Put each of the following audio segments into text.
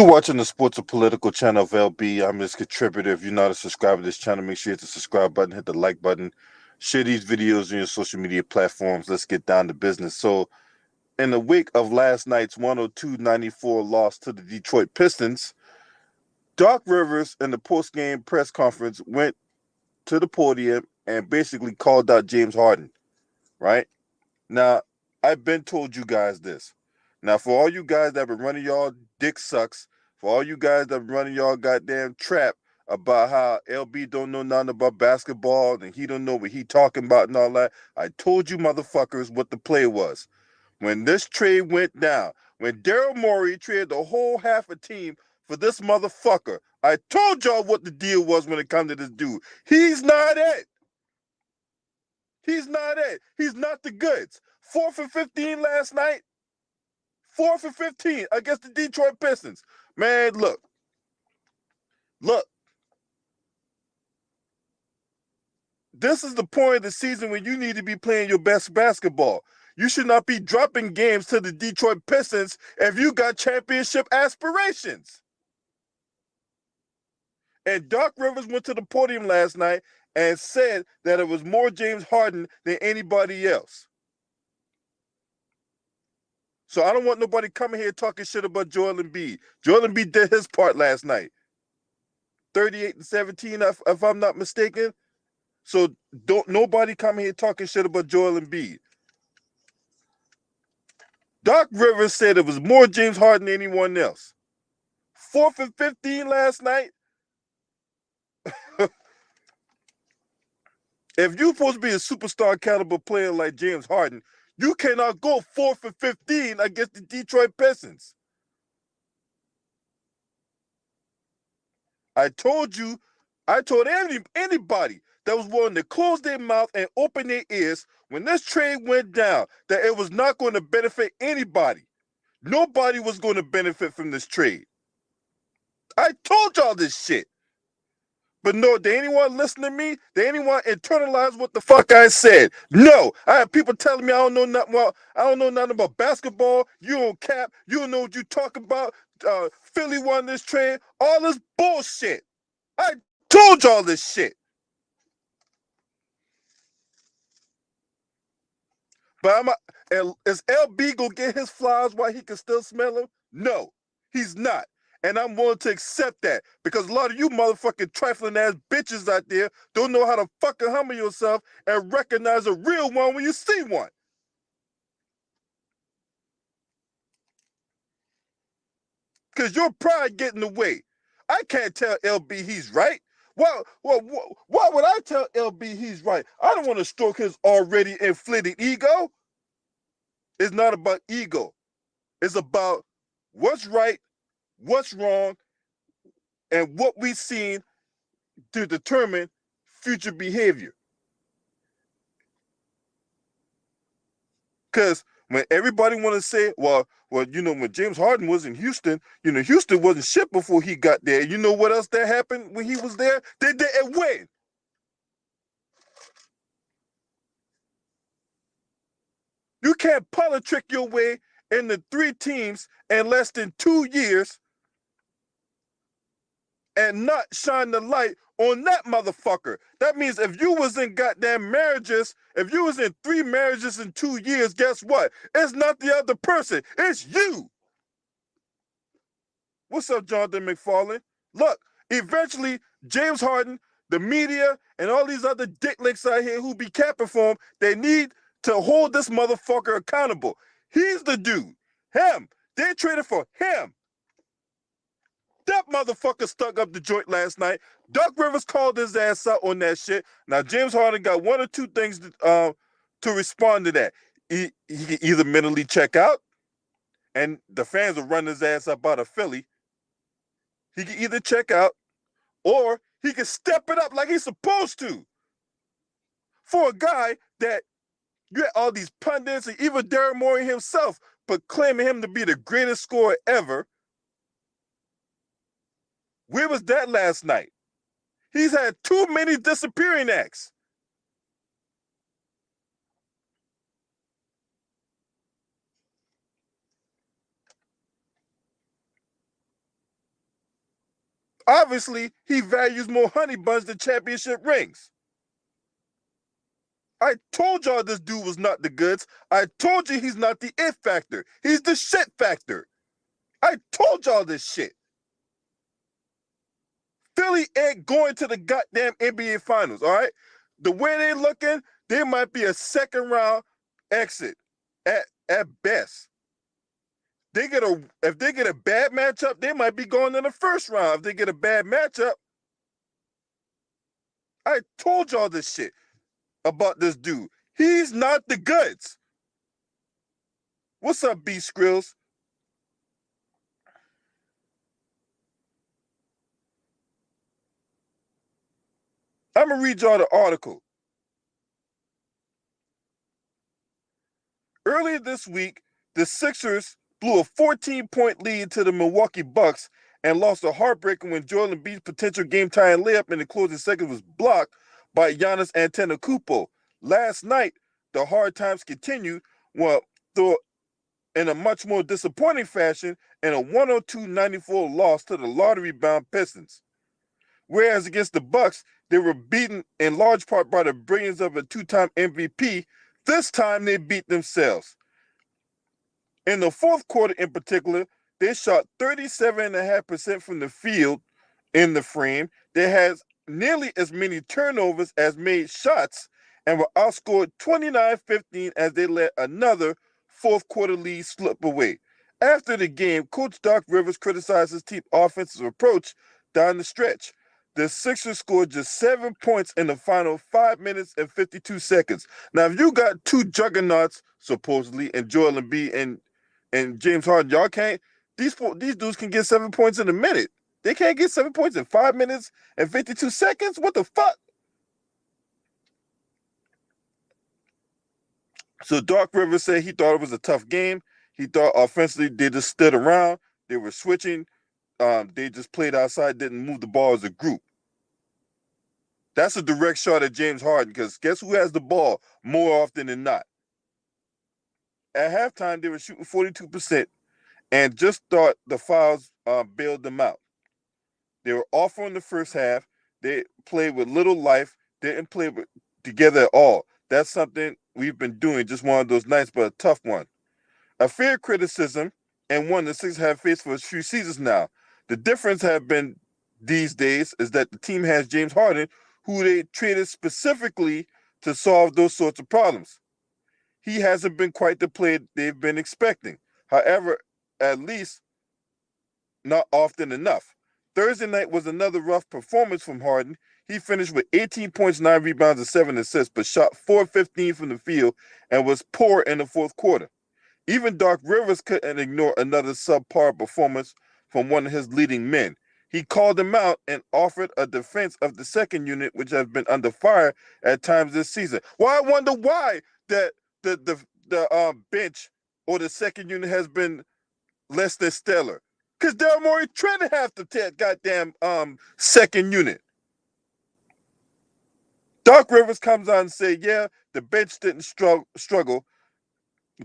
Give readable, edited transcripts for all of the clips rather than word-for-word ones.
You're watching the Sports and Political channel of LB. I'm his contributor. If you're not a subscriber to this channel, make sure you hit the subscribe button, hit the like button, share these videos on your social media platforms. Let's get down to business. So, in the wake of last night's 102-94 loss to the Detroit Pistons, Doc Rivers in the post-game press conference went to the podium and basically called out James Harden, right? Now, I've been told you guys this. Now, for all you guys that been running y'all dick sucks, for all you guys that been running y'all goddamn trap about how LB don't know nothing about basketball and he don't know what he talking about and all that, I told you motherfuckers what the play was. When this trade went down, when Daryl Morey traded the whole half a team for this motherfucker, I told y'all what the deal was when it comes to this dude. He's not it. He's not it. He's not the goods. 4 for 15 last night. 4 for 15 against the Detroit Pistons. Man, look. This is the point of the season when you need to be playing your best basketball. You should not be dropping games to the Detroit Pistons if you got championship aspirations. And Doc Rivers went to the podium last night and said that it was more James Harden than anybody else. So I don't want nobody coming here talking shit about Joel Embiid. Joel Embiid did his part last night. 38-17, if I'm not mistaken. So don't nobody come here talking shit about Joel Embiid. Doc Rivers said it was more James Harden than anyone else. 4 for 15 last night. If you're supposed to be a superstar caliber player like James Harden, you cannot go 4 for 15 against the Detroit Pistons. I told anybody that was willing to close their mouth and open their ears when this trade went down that it was not going to benefit anybody. Nobody was going to benefit from this trade. I told y'all this shit. But no, did anyone listen to me? Did anyone internalize what the fuck I said? No. I have people telling me I don't know nothing about basketball. You don't cap. You don't know what you talk about. Philly won this trade. All this bullshit. I told y'all this shit. But is LB gonna get his flowers while he can still smell them? No, he's not. And I'm willing to accept that because a lot of you motherfucking trifling ass bitches out there don't know how to fucking humble yourself and recognize a real one when you see one. Because your pride get in the way. I can't tell LB he's right. Why would I tell LB he's right? I don't want to stroke his already inflated ego. It's not about ego. It's about what's right, what's wrong, and what we've seen to determine future behavior. Because when everybody want to say, well, when James Harden was in Houston, Houston wasn't shit before he got there. You know what else that happened when he was there? They didn't win. You can't politic your way into 3 teams in less than 2 years and not shine the light on that motherfucker. That means if you was in goddamn marriages, if you was in 3 marriages in 2 years, guess what? It's not the other person. It's you. What's up, Jonathan McFarlane? Look, eventually, James Harden, the media, and all these other dicklicks out here who be capping for him, they need to hold this motherfucker accountable. He's the dude. Him. They traded for him. That motherfucker stuck up the joint last night. Doc Rivers called his ass out on that shit. Now, James Harden got 1 or 2 things to respond to that. He can either mentally check out, and the fans will run his ass up out of Philly. He can either check out, or he can step it up like he's supposed to. For a guy that you had all these pundits and even Daryl Morey himself proclaiming him to be the greatest scorer ever. Where was that last night? He's had too many disappearing acts. Obviously, he values more honey buns than championship rings. I told y'all this dude was not the goods. I told you he's not the it factor. He's the shit factor. I told y'all this shit. Philly ain't going to the goddamn NBA Finals, all right? The way they looking, they might be a second round exit at best. If they get a bad matchup, they might be going in the first round. If they get a bad matchup, I told y'all this shit about this dude. He's not the goods. What's up, B Skrills? I'm gonna read y'all the article. Earlier this week, the Sixers blew a 14-point lead to the Milwaukee Bucks and lost a heartbreaker when Joel Embiid's potential game-tying layup in the closing seconds was blocked by Giannis Antetokounmpo. Last night, the hard times continued, well, though in a much more disappointing fashion, in a 102-94 loss to the lottery-bound Pistons. Whereas against the Bucks, they were beaten in large part by the brilliance of a two-time MVP. This time they beat themselves. In the fourth quarter in particular, they shot 37.5% from the field in the frame. They had nearly as many turnovers as made shots and were outscored 29-15 as they let another fourth quarter lead slip away. After the game, Coach Doc Rivers criticized his team's offensive approach down the stretch. The Sixers scored just 7 points in the final 5 minutes and 52 seconds. Now, if you got two juggernauts, supposedly, and Joel Embiid and James Harden, y'all can't. These dudes can get 7 points in a minute. They can't get 7 points in 5 minutes and 52 seconds. What the fuck? So Doc Rivers said he thought it was a tough game. He thought offensively they just stood around. They were switching. They just played outside, didn't move the ball as a group. That's a direct shot at James Harden because guess who has the ball more often than not? At halftime, they were shooting 42% and just thought the fouls bailed them out. They were awful in the first half. They played with little life, didn't play together at all. That's something we've been doing, just one of those nights, but a tough one. A fair criticism, and one the Sixers have faced for a few seasons now. The difference have been these days is that the team has James Harden, who they traded specifically to solve those sorts of problems. He hasn't been quite the player they've been expecting. However, at least not often enough. Thursday night was another rough performance from Harden. He finished with 18 points, 9 rebounds, and 7 assists, but shot 4-15 from the field and was poor in the fourth quarter. Even Doc Rivers couldn't ignore another subpar performance from one of his leading men. He called him out and offered a defense of the second unit, which has been under fire at times this season. Well, I wonder why that the bench or the second unit has been less than stellar. Because Daryl Morey trying to have the goddamn second unit. Doc Rivers comes on and say, yeah, the bench didn't struggle.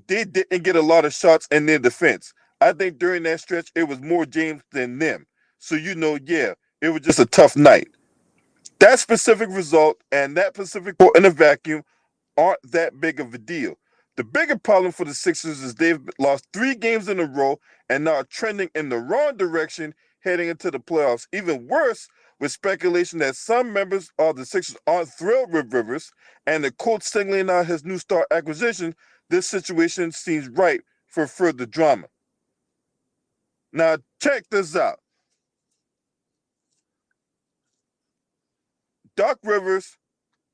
They didn't get a lot of shots in their defense. I think during that stretch, it was more James than them. So, yeah, it was just a tough night. That specific result and that specific in a vacuum aren't that big of a deal. The bigger problem for the Sixers is they've lost 3 games in a row and now are trending in the wrong direction heading into the playoffs. Even worse, with speculation that some members of the Sixers aren't thrilled with Rivers and the coach signaling out his new star acquisition, this situation seems ripe for further drama. Now, check this out. Doc Rivers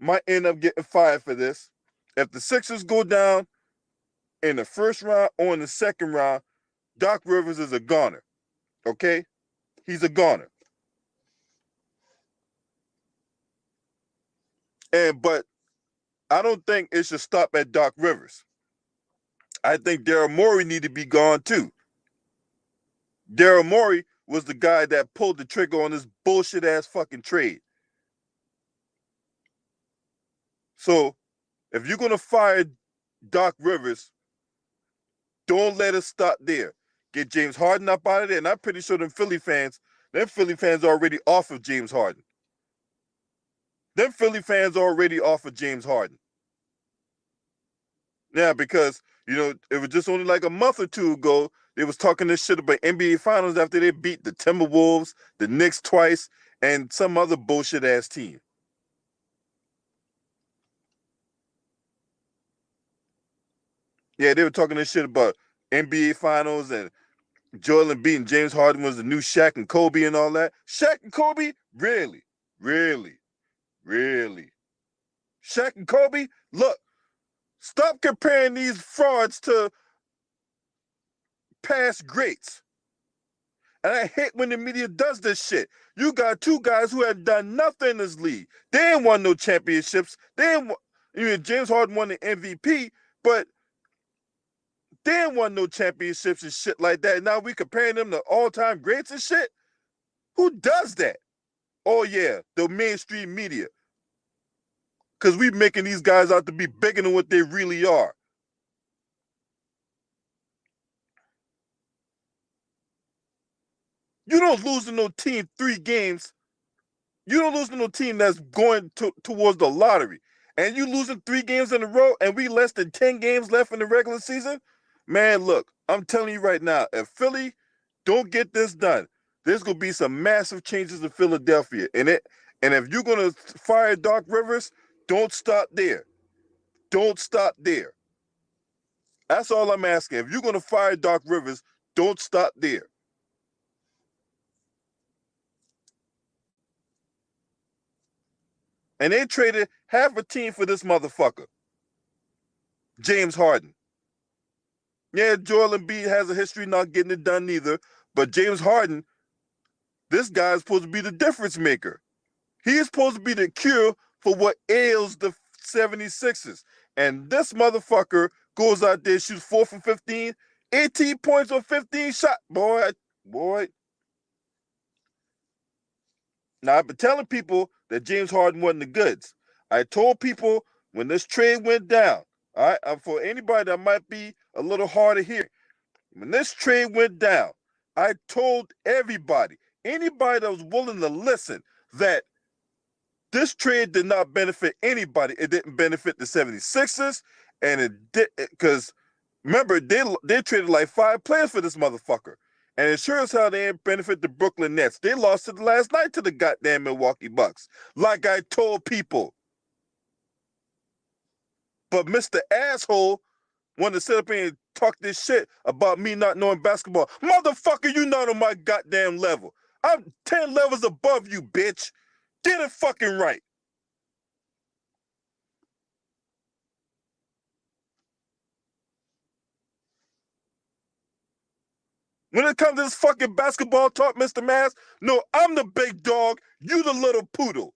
might end up getting fired for this. If the Sixers go down in the first round or in the second round, Doc Rivers is a goner. Okay? He's a goner. But I don't think it should stop at Doc Rivers. I think Daryl Morey need to be gone too. Daryl Morey was the guy that pulled the trigger on this bullshit ass fucking trade. So if you're gonna fire Doc Rivers, don't let us stop there. Get James Harden up out of there, and I'm pretty sure them Philly fans Them Philly fans already off of James Harden. Them Philly fans already off of James Harden. Yeah, because, it was just only like a month or two ago, they was talking this shit about NBA Finals after they beat the Timberwolves, the Knicks twice, and some other bullshit-ass team. Yeah, they were talking this shit about NBA Finals and Joel Embiid and James Harden was the new Shaq and Kobe and all that. Shaq and Kobe? Really? Really? Really? Shaq and Kobe? Look, stop comparing these frauds to past greats. And I hate when the media does this shit. You got two guys who had done nothing in this league. They ain't won no championships. They ain't James Harden won the MVP, but they ain't won no championships and shit like that. Now we comparing them to all-time greats and shit? Who does that? Oh yeah, the mainstream media. Because we making these guys out to be bigger than what they really are. You don't lose to no team 3 games. You don't lose to no team that's going towards the lottery. And you losing 3 games in a row and we less than 10 games left in the regular season? Man, look, I'm telling you right now, if Philly don't get this done, there's going to be some massive changes in Philadelphia. And if you're going to fire Doc Rivers, don't stop there. Don't stop there. That's all I'm asking. If you're going to fire Doc Rivers, don't stop there. And they traded half a team for this motherfucker, James Harden. Yeah, Joel Embiid has a history not getting it done neither, but James Harden, this guy is supposed to be the difference maker. He is supposed to be the cure for what ails the 76ers. And this motherfucker goes out there, shoots 4 for 15, 18 points on 15 shots. Boy. Now, I've been telling people that James Harden wasn't the goods. I told people when this trade went down, all right, for anybody that might be a little hard of hearing, when this trade went down, I told everybody, anybody that was willing to listen, that this trade did not benefit anybody. It didn't benefit the 76ers, and it did, because remember, they traded like 5 players for this motherfucker. And it sure as hell they didn't benefit the Brooklyn Nets. They lost it last night to the goddamn Milwaukee Bucks, like I told people. But Mr. Asshole wanted to sit up here and talk this shit about me not knowing basketball. Motherfucker, you not on my goddamn level. I'm 10 levels above you, bitch. Get it fucking right. When it comes to this fucking basketball talk, Mr. Mass, no, I'm the big dog. You the little poodle.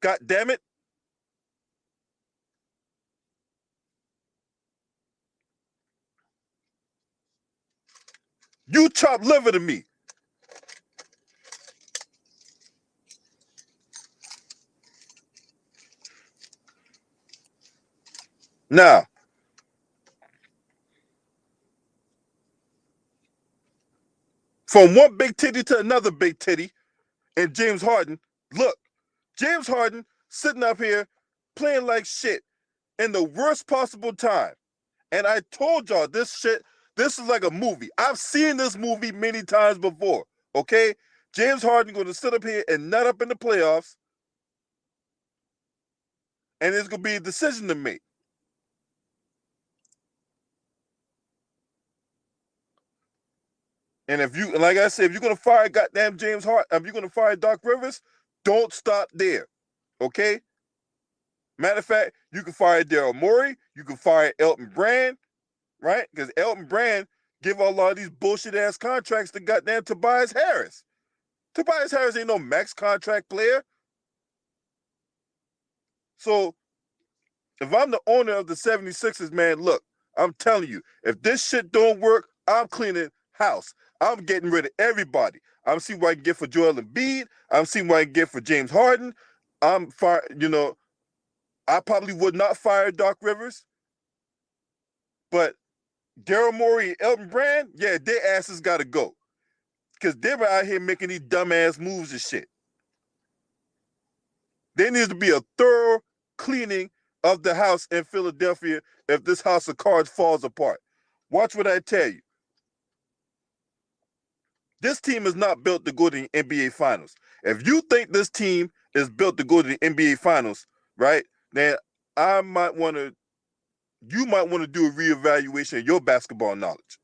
God damn it. You chop liver to me. Now, from one big titty to another big titty, and James Harden, look, James Harden sitting up here playing like shit in the worst possible time. And I told y'all this shit, this is like a movie. I've seen this movie many times before, okay? James Harden going to sit up here and nut up in the playoffs, and there's going to be a decision to make. And if you, like I said, if you're going to fire goddamn James Harden, if you're going to fire Doc Rivers, don't stop there, okay? Matter of fact, you can fire Daryl Morey, you can fire Elton Brand, right? Because Elton Brand give a lot of these bullshit ass contracts to goddamn Tobias Harris. Tobias Harris ain't no max contract player. So if I'm the owner of the 76ers, man, look, I'm telling you, if this shit don't work, I'm cleaning house. I'm getting rid of everybody. I'm seeing what I can get for Joel Embiid. I'm seeing what I can get for James Harden. I'm fire, I probably would not fire Doc Rivers, but Daryl Morey and Elton Brand, yeah, their asses gotta go. because they were out here making these dumbass moves and shit. There needs to be a thorough cleaning of the house in Philadelphia if this house of cards falls apart. Watch what I tell you. This team is not built to go to the NBA Finals. If you think this team is built to go to the NBA Finals, right, then you might want to do a reevaluation of your basketball knowledge.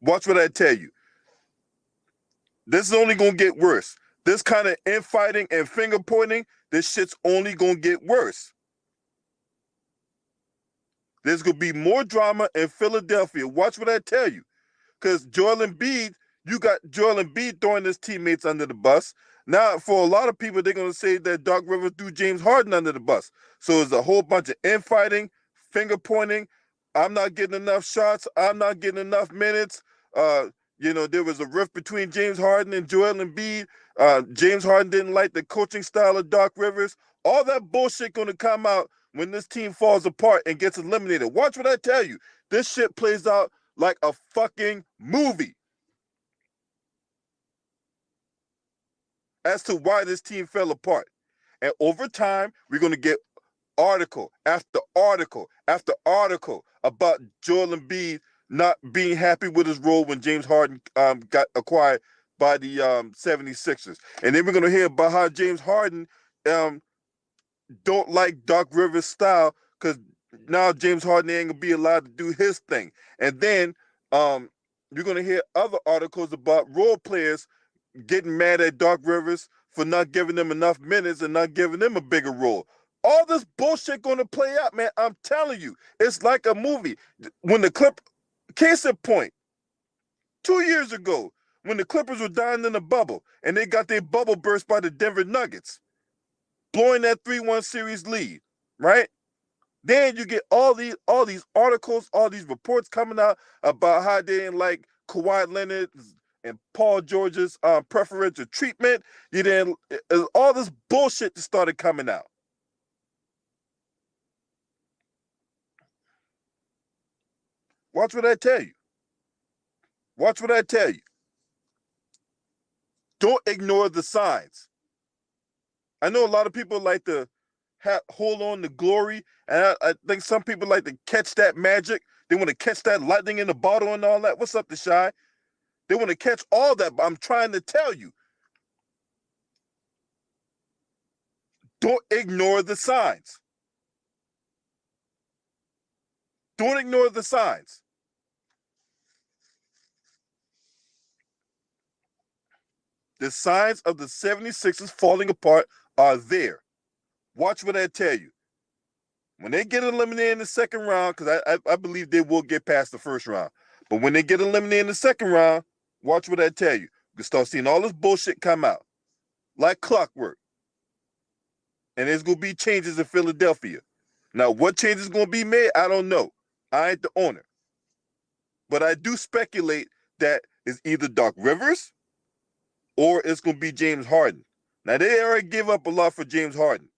Watch what I tell you. This is only going to get worse. This kind of infighting and finger pointing, this shit's only going to get worse. There's going to be more drama in Philadelphia. Watch what I tell you. Because Joel Embiid, you got Joel Embiid throwing his teammates under the bus. Now, for a lot of people, they're going to say that Doc Rivers threw James Harden under the bus. So it's a whole bunch of infighting, finger pointing. I'm not getting enough shots. I'm not getting enough minutes. There was a rift between James Harden and Joel Embiid. James Harden didn't like the coaching style of Doc Rivers. All that bullshit going to come out when this team falls apart and gets eliminated. Watch what I tell you. This shit plays out like a fucking movie as to why this team fell apart. And over time, we're going to get article after article after article about Joel Embiid not being happy with his role when James Harden got acquired by the 76ers. And then we're going to hear about how James Harden don't like Doc Rivers' style because now James Harden ain't going to be allowed to do his thing. And then you're going to hear other articles about role players getting mad at Doc Rivers for not giving them enough minutes and not giving them a bigger role. All this bullshit going to play out, man. I'm telling you, it's like a movie. When case in point, 2 years ago, when the Clippers were dying in a bubble and they got their bubble burst by the Denver Nuggets, blowing that 3-1 series lead, right? Then you get all these articles, all these reports coming out about how they didn't like Kawhi Leonard and Paul George's preferential treatment. All this bullshit that started coming out. Watch what I tell you. Watch what I tell you. Don't ignore the signs. I know a lot of people like to hold on to glory, and I think some people like to catch that magic. They want to catch that lightning in the bottle and all that. What's up, Deshaun? They want to catch all that, but I'm trying to tell you. Don't ignore the signs. Don't ignore the signs. The signs of the 76ers falling apart are there. Watch what I tell you. When they get eliminated in the second round, because I believe they will get past the first round, but when they get eliminated in the second round, watch what I tell you. You can start seeing all this bullshit come out like clockwork. And there's going to be changes in Philadelphia. Now, what changes is going to be made, I don't know. I ain't the owner. But I do speculate that it's either Doc Rivers or it's going to be James Harden. Now, they already give up a lot for James Harden,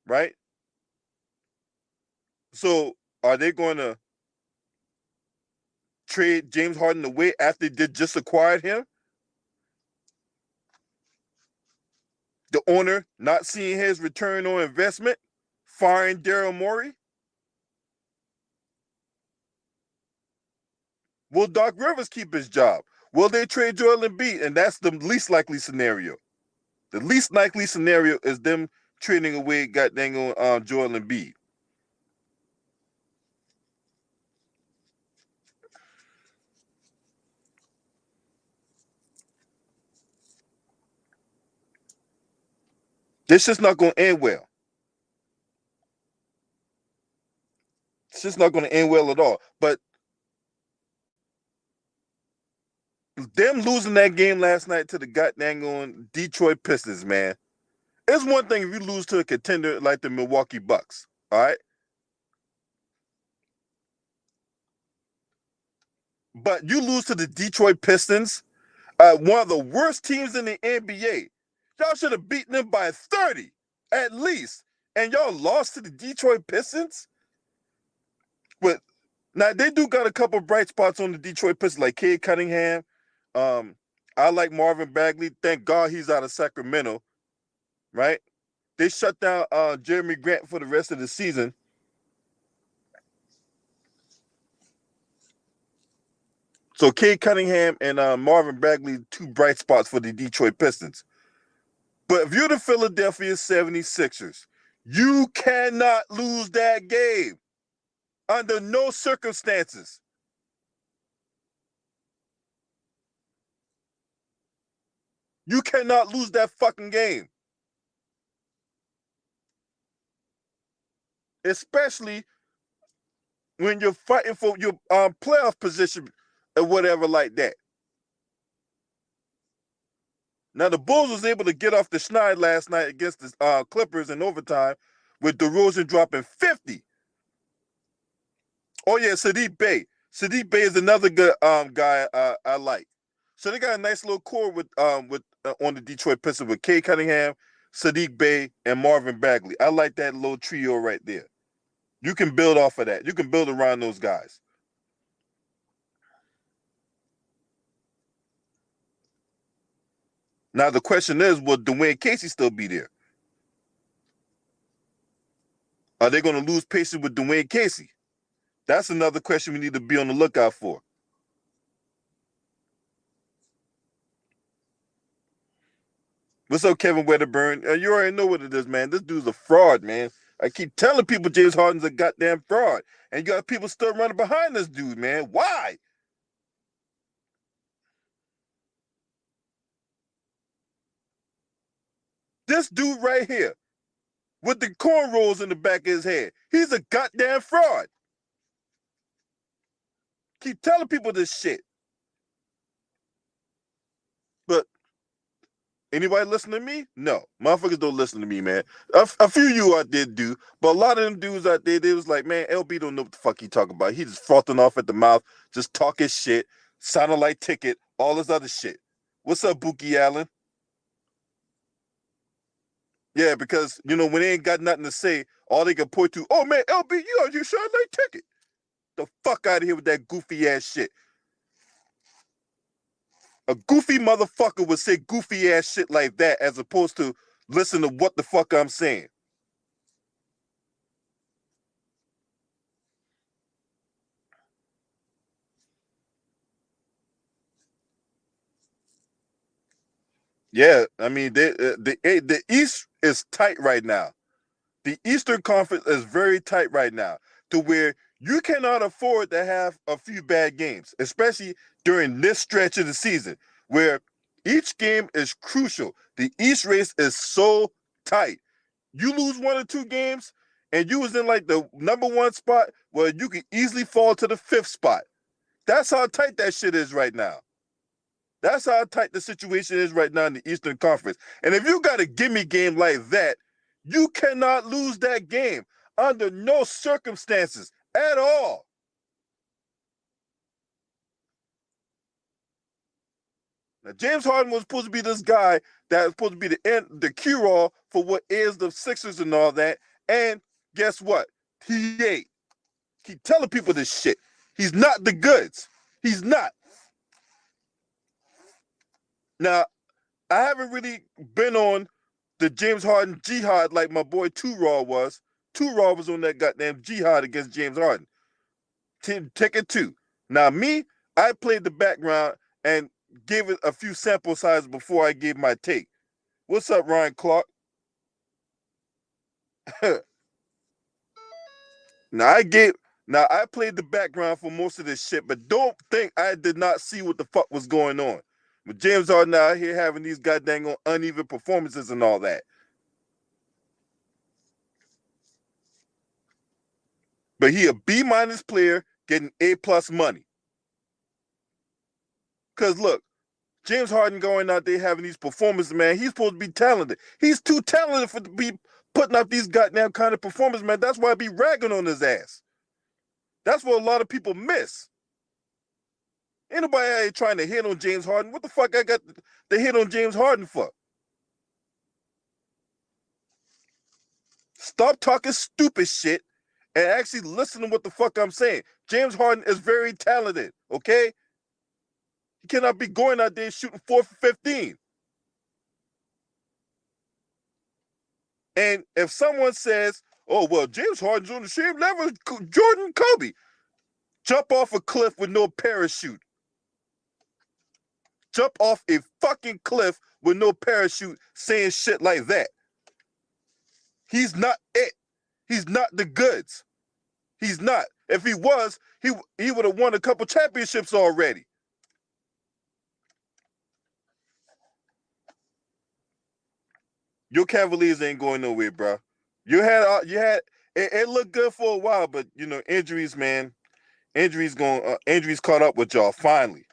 right? So, are they going to trade James Harden away after they just acquired him? The owner not seeing his return on investment, firing Daryl Morey? Will Doc Rivers keep his job? Will they trade Joel Embiid? And that's the least likely scenario. The least likely scenario is them trading away goddamn Joel Embiid. This just not going to end well. It's just not going to end well at all. But them losing that game last night to the goddamn Detroit Pistons, man. It's one thing if you lose to a contender like the Milwaukee Bucks, all right? But you lose to the Detroit Pistons, one of the worst teams in the NBA. Y'all should have beaten them by 30 at least. And y'all lost to the Detroit Pistons? But Now they do got a couple bright spots on the Detroit Pistons, like Cade Cunningham. Um, I like Marvin Bagley. Thank God he's out of Sacramento, right? They shut down Jeremy Grant for the rest of the season. So Cade Cunningham and Marvin Bagley, two bright spots for the Detroit Pistons. But if you're the Philadelphia 76ers, you cannot lose that game under no circumstances. You cannot lose that fucking game. Especially when you're fighting for your playoff position or whatever like that. Now the Bulls was able to get off the schneid last night against the Clippers in overtime with DeRozan dropping 50. Oh yeah, Sadiq Bey. Sadiq Bey is another good guy I like. So they got a nice little core with on the Detroit Pistons with Cade Cunningham, Sadiq Bey, and Marvin Bagley. I like that little trio right there. You can build off of that. You can build around those guys. Now the question is, will Dwayne Casey still be there? Are they going to lose patience with Dwayne Casey? That's another question we need to be on the lookout for. What's up, Kevin Wedderburn? You already know what it is, man. This dude's a fraud, man. I keep telling people James Harden's a goddamn fraud. And you got people still running behind this dude, man. Why? This dude right here with the cornrows in the back of his head, he's a goddamn fraud. Keep telling people this shit. But anybody listen to me? No. Motherfuckers don't listen to me, man. A few of you out there do, but a lot of them dudes out there, they was like, man, LB don't know what the fuck he talking about. He just frothing off at the mouth, just talking shit, sounding like Ticket, all this other shit. What's up, Buki Allen? Yeah, because, when they ain't got nothing to say, all they can point to, oh, man, LB, you sound like Ticket. The fuck out of here with that goofy ass shit. A goofy motherfucker would say goofy ass shit like that as opposed to listen to what the fuck I'm saying. Yeah, I mean, the East is tight right now. The Eastern Conference is very tight right now to where you cannot afford to have a few bad games, especially during this stretch of the season where each game is crucial. The East race is so tight. You lose one or two games and you was in like the number one spot where you could easily fall to the fifth spot. That's how tight that shit is right now. That's how tight the situation is right now in the Eastern Conference. And if you got a gimme game like that, you cannot lose that game under no circumstances at all. Now, James Harden was supposed to be this guy that was supposed to be the cure-all for what is the Sixers and all that. And guess what? He ain't. Keep telling people this shit. He's not the goods. He's not. Now, I haven't really been on the James Harden jihad like my boy Two Raw was. Two Raw was on that goddamn jihad against James Harden. Take it two. Now me, I played the background and gave it a few sample sizes before I gave my take. What's up, Ryan Clark? now I gave Now I played the background for most of this shit, but don't think I did not see what the fuck was going on. But James Harden out here having these goddamn uneven performances and all that. But he a B minus player getting A plus money. Cause look, James Harden going out there having these performances, man. He's supposed to be talented. He's too talented for to be putting up these goddamn kind of performances, man. That's why I be ragging on his ass. That's what a lot of people miss. Anybody out here trying to hit on James Harden? What the fuck I got to hit on James Harden for? Stop talking stupid shit and actually listen to what the fuck I'm saying. James Harden is very talented, okay? He cannot be going out there shooting 4 for 15. And if someone says, oh, well, James Harden's on the same level as Jordan and Kobe, jump off a cliff with no parachute. Jump off a fucking cliff with no parachute saying shit like that. He's not it. He's not the goods. He's not. If he was, he would have won a couple championships already. Your Cavaliers ain't going nowhere, bro. You had it looked good for a while, but injuries, man. Injuries caught up with y'all finally.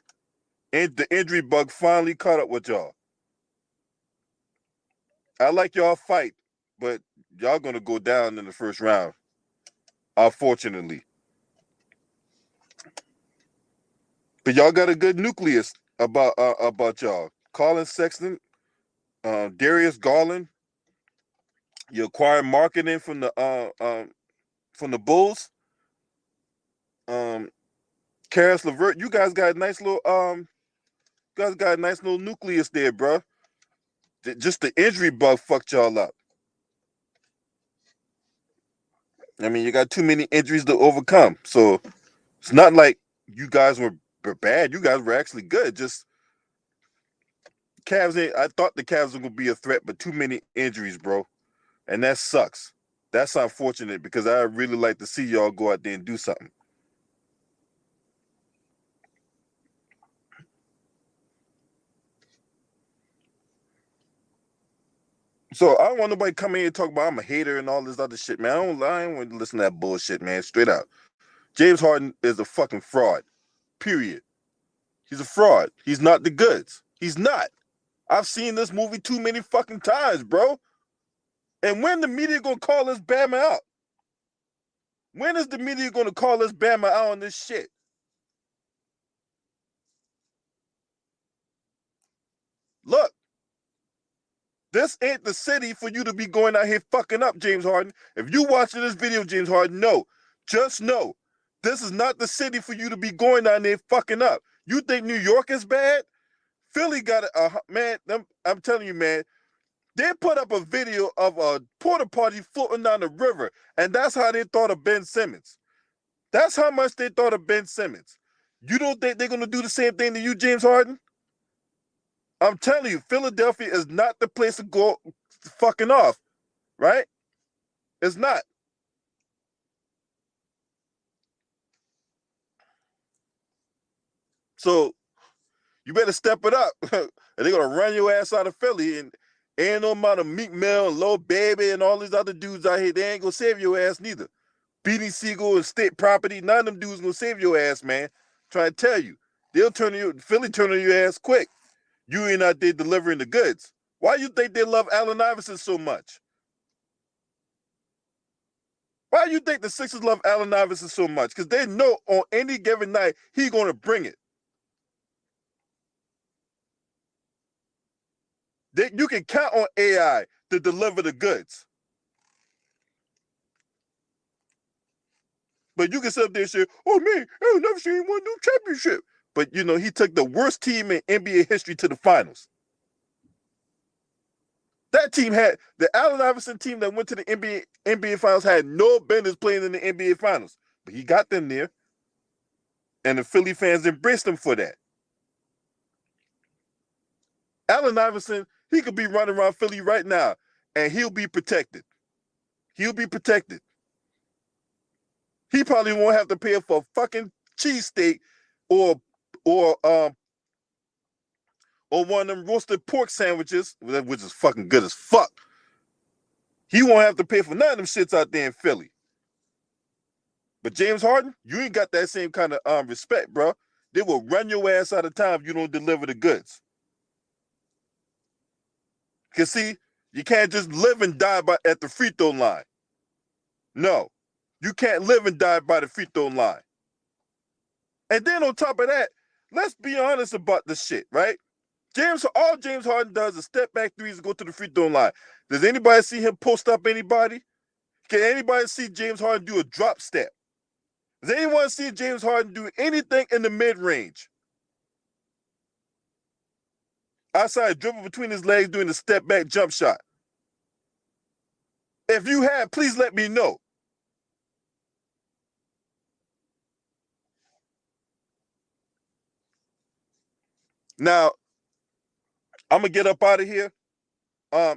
And the injury bug finally caught up with y'all. I like y'all fight, but y'all gonna go down in the first round. Unfortunately. But y'all got a good nucleus about y'all. Colin Sexton, Darius Garland. You acquired marketing from the Bulls. Karis LeVert. You guys got a nice little nucleus there, bro. Just the injury bug fucked y'all up. I mean, you got too many injuries to overcome. So it's not like you guys were bad. You guys were actually good. Just Cavs ain't. I thought the Cavs were gonna be a threat, but too many injuries, bro, and that sucks. That's unfortunate because I really like to see y'all go out there and do something. So I don't want nobody come in here and talk about I'm a hater and all this other shit, man. I don't want to listen to that bullshit, man. Straight out. James Harden is a fucking fraud. Period. He's a fraud. He's not the goods. He's not. I've seen this movie too many fucking times, bro. And when the media gonna call this Bama out? When is the media gonna call this Bama out on this shit? Look, this ain't the city for you to be going out here fucking up, James Harden. If you watching this video, James Harden, just know, this is not the city for you to be going down there fucking up. You think New York is bad? Philly got man. I'm telling you, man. They put up a video of a porta potty floating down the river, and that's how they thought of Ben Simmons. That's how much they thought of Ben Simmons. You don't think they're gonna do the same thing to you, James Harden? I'm telling you, Philadelphia is not the place to go fucking off, right? It's not. So you better step it up. They're gonna run your ass out of Philly, and ain't no amount of Meek Mill and Lil Baby and all these other dudes out here. They ain't gonna save your ass neither. Beanie Siegel and State Property, none of them dudes gonna save your ass, man. Trying to tell you, they'll Philly turn on your ass quick. You ain't out there delivering the goods. Why you think they love Allen Iverson so much? Why do you think the Sixers love Allen Iverson so much? Because they know on any given night he's gonna bring it. You can count on AI to deliver the goods. But you can sit up there and say, oh man, I've never seen one new championship. But he took the worst team in NBA history to the finals. That team had the Allen Iverson team that went to the NBA finals had no business playing in the NBA finals. But he got them there. And the Philly fans embraced him for that. Allen Iverson, he could be running around Philly right now, and he'll be protected. He'll be protected. He probably won't have to pay for a fucking cheesesteak or or um or one of them roasted pork sandwiches, which is fucking good as fuck. He won't have to pay for none of them shits out there in Philly. But James Harden, you ain't got that same kind of respect, bro. They will run your ass out of town if you don't deliver the goods. Cause see, you can't just live and die at the free throw line. No, you can't live and die by the free throw line. And then on top of that, let's be honest about this shit, right? All James Harden does is step back threes and go to the free throw line. Does anybody see him post up anybody? Can anybody see James Harden do a drop step? Does anyone see James Harden do anything in the mid-range? Outside dribble between his legs doing the step back jump shot. If you have, please let me know. Now, I'm gonna get up out of here. I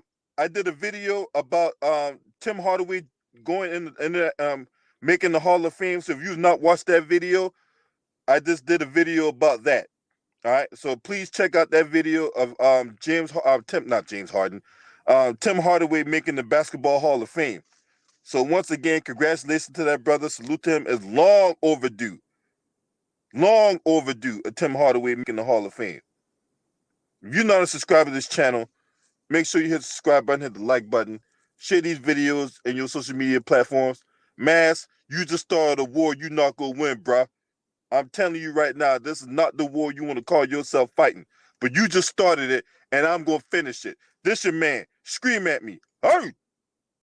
did a video about Tim Hardaway going in making the Hall of Fame. So if you've not watched that video, I just did a video about that. All right, so please check out that video of Tim Hardaway making the Basketball Hall of Fame. So once again, congratulations to that brother. Salute to him. It's long overdue. Long overdue. Tim Hardaway making the Hall of Fame. If you're not a subscriber to this channel, make sure you hit the subscribe button, hit the like button, share these videos in your social media platforms. Mass, you just started a war you're not going to win, bruh. I'm telling you right now, this is not the war you want to call yourself fighting. But you just started it, and I'm going to finish it. This your man. Scream at me. Hey!